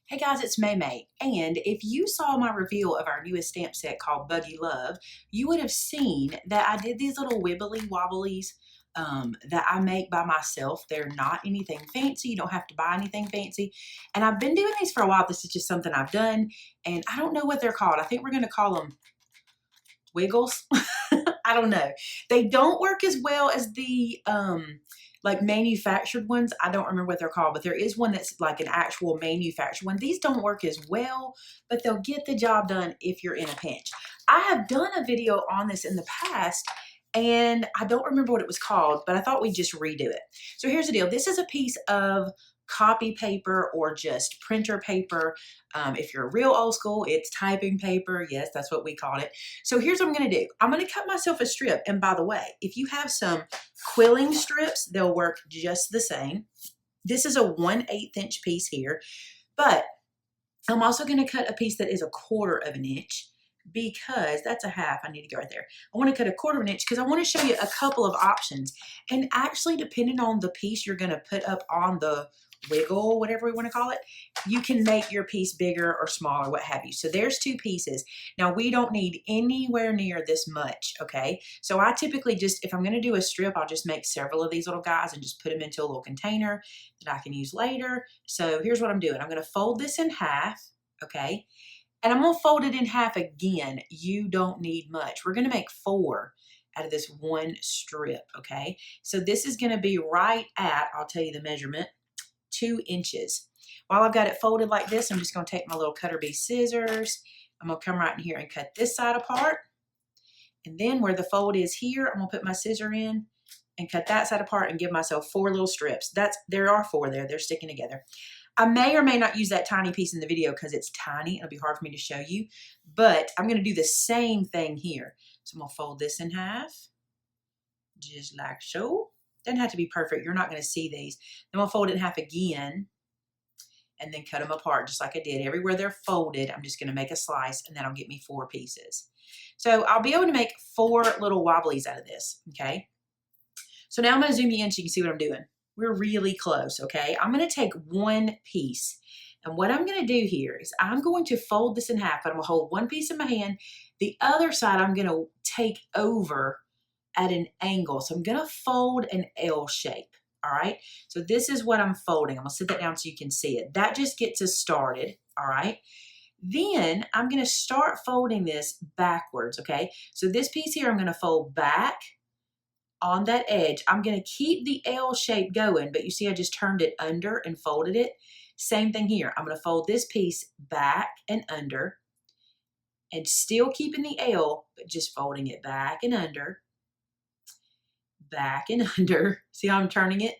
Hey guys, it's Maymay, and if you saw my reveal of our newest stamp set called Buggy Love, you would have seen that I did these little wibbly wobblies that I make by myself. They're not anything fancy. You don't have to buy anything fancy. And I've been doing these for a while. This is just something I've done, and I don't know what they're called. I think we're going to call them wiggles. I don't know. They don't work as well as the like manufactured ones. I don't remember what they're called, but there is one that's like an actual manufactured one. These don't work as well, but they'll get the job done if you're in a pinch. I have done a video on this in the past, and I don't remember what it was called, but I thought we'd just redo it. So here's the deal. This is a piece of copy paper or just printer paper. If you're real old school, it's typing paper. Yes, that's what we called it. So here's what I'm going to do. I'm going to cut myself a strip. And by the way, if you have some quilling strips, they'll work just the same. This is a 1/8 inch piece here, but I'm also going to cut a piece that is 1/4 of an inch because that's a half. I need to go right there. I want to cut 1/4 of an inch because I want to show you a couple of options. And actually, depending on the piece you're going to put up on the wiggle, whatever we want to call it, you can make your piece bigger or smaller, what have you. So there's 2 pieces. Now we don't need anywhere near this much, okay? So I typically just, if I'm going to do a strip, I'll just make several of these little guys and just put them into a little container that I can use later. So here's what I'm doing. I'm going to fold this in half, okay? And I'm going to fold it in half again. You don't need much. We're going to make 4 out of this one strip, okay? So this is going to be right at, I'll tell you the measurement, 2 inches. While I've got it folded like this, I'm just going to take my little cutter bee scissors. I'm going to come right in here and cut this side apart. And then where the fold is here, I'm going to put my scissor in and cut that side apart and give myself 4 little strips. There are 4 there. They're sticking together. I may or may not use that tiny piece in the video because it's tiny. It'll be hard for me to show you. But I'm going to do the same thing here. So I'm going to fold this in half, just like so. Doesn't have to be perfect. You're not going to see these. Then I'll fold it in half again and then cut them apart just like I did. Everywhere they're folded, I'm just going to make a slice and that'll get me 4 pieces. So I'll be able to make 4 little wobblies out of this, okay? So now I'm going to zoom you in so you can see what I'm doing. We're really close, okay? I'm going to take 1 piece. And what I'm going to do here is I'm going to fold this in half. I'm going to hold 1 piece in my hand. The other side I'm going to take over at an angle. So I'm going to fold an L shape. All right. So this is what I'm folding. I'm going to sit that down so you can see it. That just gets us started. All right. Then I'm going to start folding this backwards. Okay. So this piece here, I'm going to fold back on that edge. I'm going to keep the L shape going, but you see, I just turned it under and folded it. Same thing here. I'm going to fold this piece back and under and still keeping the L, but just folding it back and under. Back and under. See how I'm turning it?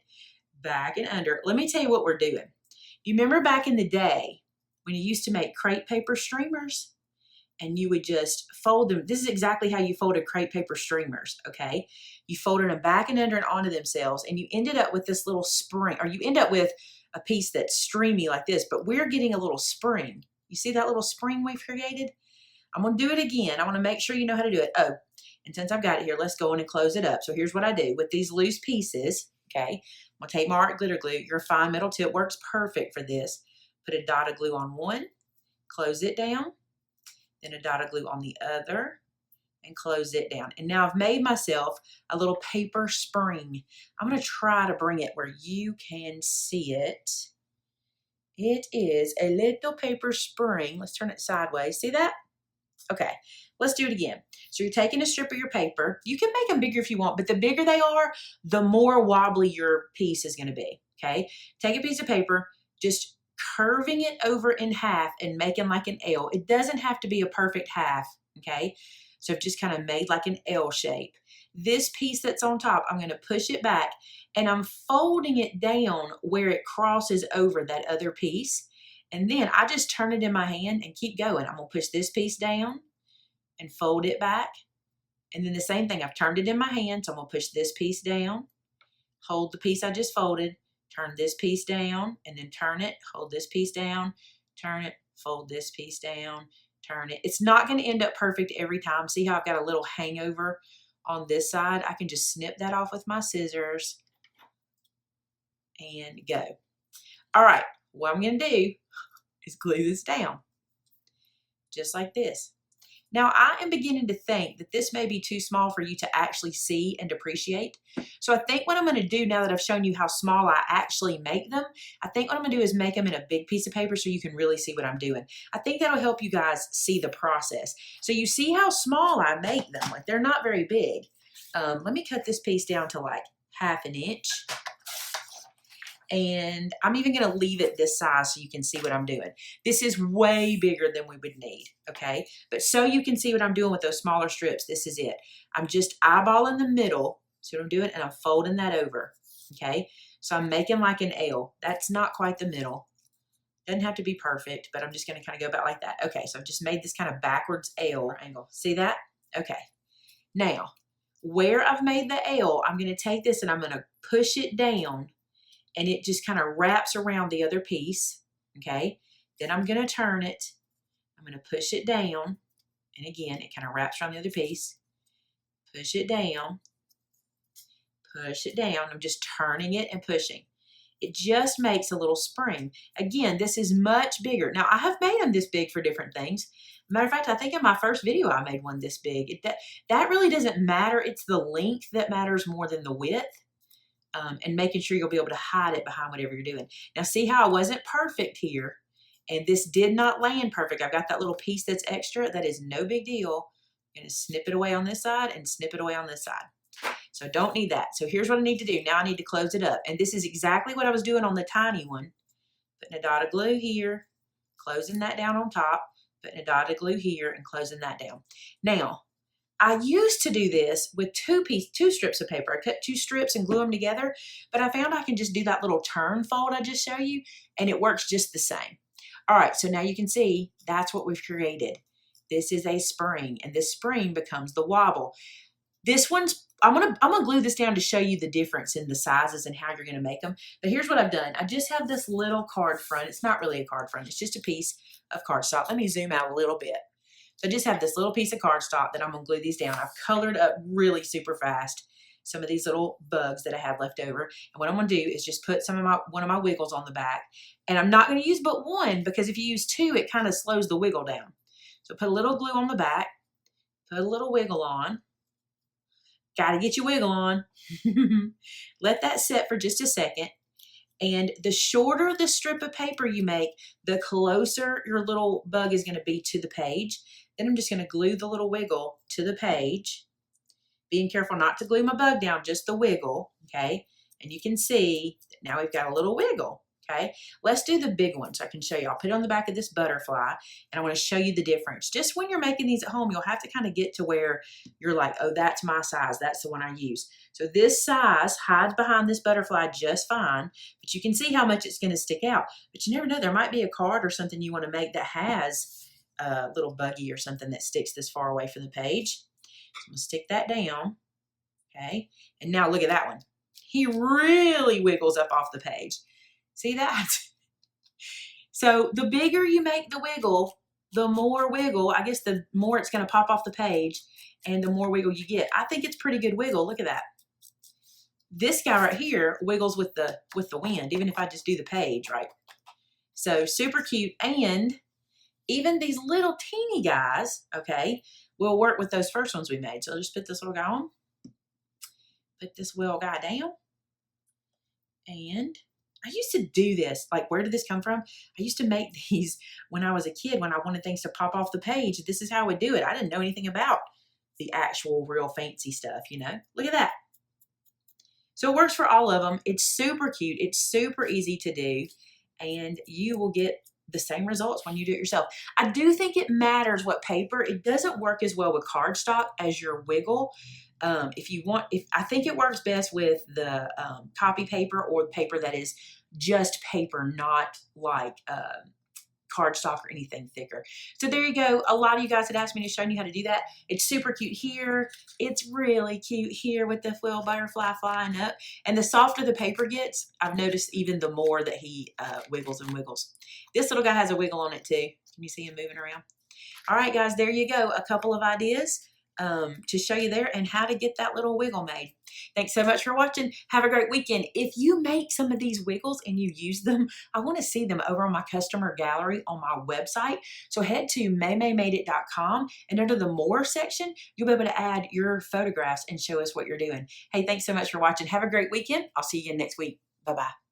Back and under. Let me tell you what we're doing. You remember back in the day when you used to make crepe paper streamers and you would just fold them? This is exactly how you folded crepe paper streamers, okay? You folded them back and under and onto themselves and you ended up with this little spring, or you end up with a piece that's streamy like this, but we're getting a little spring. You see that little spring we've created? I'm going to do it again. I want to make sure you know how to do it. Oh, and since I've got it here, let's go in and close it up. So here's what I do with these loose pieces, okay? I'm going to take my art glitter glue. Your fine metal tip works perfect for this. Put a dot of glue on one, close it down, then a dot of glue on the other, and close it down. And now I've made myself a little paper spring. I'm going to try to bring it where you can see it. It is a little paper spring. Let's turn it sideways. See that? Okay, let's do it again. So you're taking a strip of your paper. You can make them bigger if you want, but the bigger they are, the more wobbly your piece is going to be, okay? Take a piece of paper, just curving it over in half and making like an L. It doesn't have to be a perfect half, okay? So I've just kind of made like an L shape. This piece that's on top, I'm going to push it back and I'm folding it down where it crosses over that other piece. And then I just turn it in my hand and keep going. I'm going to push this piece down and fold it back. And then the same thing, I've turned it in my hand. So I'm going to push this piece down, hold the piece I just folded, turn this piece down, and then turn it, hold this piece down, turn it, fold this piece down, turn it. It's not going to end up perfect every time. See how I've got a little hangover on this side? I can just snip that off with my scissors and go. All right, what I'm going to do is glue this down, just like this. Now, I am beginning to think that this may be too small for you to actually see and appreciate. So I think what I'm going to do now that I've shown you how small I actually make them, I think what I'm going to do is make them in a big piece of paper so you can really see what I'm doing. I think that'll help you guys see the process. So you see how small I make them. Like, they're not very big. Let me cut this piece down to like 1/2 inch. And I'm even going to leave it this size so you can see what I'm doing. This is way bigger than we would need, okay? But so you can see what I'm doing with those smaller strips, this is it. I'm just eyeballing the middle, see what I'm doing? And I'm folding that over, okay? So I'm making like an L. That's not quite the middle. Doesn't have to be perfect, but I'm just going to kind of go about like that. Okay, so I've just made this kind of backwards L angle. See that? Okay. Now, where I've made the L, I'm going to take this and I'm going to push it down, and it just kind of wraps around the other piece, okay? Then I'm going to turn it. I'm going to push it down, and again, it kind of wraps around the other piece. Push it down. Push it down. I'm just turning it and pushing. It just makes a little spring. Again, this is much bigger. Now, I have made them this big for different things. Matter of fact, I think in my first video, I made one this big. That really doesn't matter. It's the length that matters more than the width. And making sure you'll be able to hide it behind whatever you're doing. Now, see how I wasn't perfect here, and this did not land perfect. I've got that little piece that's extra. That is no big deal. I'm going to snip it away on this side and snip it away on this side. So I don't need that. So here's what I need to do. Now I need to close it up. And this is exactly what I was doing on the tiny one. Putting a dot of glue here, closing that down on top, putting a dot of glue here, and closing that down. Now, I used to do this with two strips of paper. I cut 2 strips and glue them together, but I found I can just do that little turn fold I just showed you, and it works just the same. All right, so now you can see that's what we've created. This is a spring, and this spring becomes the wobble. This one's, I'm gonna glue this down to show you the difference in the sizes and how you're gonna make them. But here's what I've done. I just have this little card front. It's not really a card front. It's just a piece of cardstock. Let me zoom out a little bit. So I just have this little piece of cardstock that I'm going to glue these down. I've colored up really super fast some of these little bugs that I have left over. And what I'm going to do is just put one of my wiggles on the back. And I'm not going to use but one, because if you use 2, it kind of slows the wiggle down. So put a little glue on the back, put a little wiggle on. Got to get your wiggle on. Let that set for just a second. And the shorter the strip of paper you make, the closer your little bug is going to be to the page. Then I'm just going to glue the little wiggle to the page. Being careful not to glue my bug down, just the wiggle, okay? And you can see that now we've got a little wiggle, okay? Let's do the big one so I can show you. I'll put it on the back of this butterfly, and I want to show you the difference. Just when you're making these at home, you'll have to kind of get to where you're like, oh, that's my size. That's the one I use. So this size hides behind this butterfly just fine, but you can see how much it's going to stick out. But you never know. There might be a card or something you want to make that has a little buggy or something that sticks this far away from the page. So I'm going to stick that down, okay? And now look at that one. He really wiggles up off the page. See that? So the bigger you make the wiggle, the more wiggle, I guess the more it's going to pop off the page, and the more wiggle you get. I think it's pretty good wiggle. Look at that. This guy right here wiggles with the wind, even if I just do the page, right? So super cute. And even these little teeny guys, okay, will work with those first ones we made. So I'll just put this little guy on. Put this little guy down. And I used to do this. Like, where did this come from? I used to make these when I was a kid, when I wanted things to pop off the page. This is how I would do it. I didn't know anything about the actual real fancy stuff, you know? Look at that. So it works for all of them. It's super cute. It's super easy to do. And you will get the same results when you do it yourself. I do think it matters what paper. It doesn't work as well with cardstock as your wiggle. I think it works best with the copy paper, or paper that is just paper, not like cardstock or anything thicker. So there you go. A lot of you guys had asked me to show you how to do that. It's super cute here. It's really cute here with the little butterfly flying up. And the softer the paper gets, I've noticed even the more that he wiggles and wiggles. This little guy has a wiggle on it too. Can you see him moving around? All right, guys, there you go. A couple of ideas. to show you there and how to get that little wiggle made. Thanks so much for watching. Have a great weekend. If you make some of these wiggles and you use them, I want to see them over on my customer gallery on my website. So head to maymaymadeit.com, and under the More section, you'll be able to add your photographs and show us what you're doing. Hey, thanks so much for watching. Have a great weekend. I'll see you again next week. Bye-bye.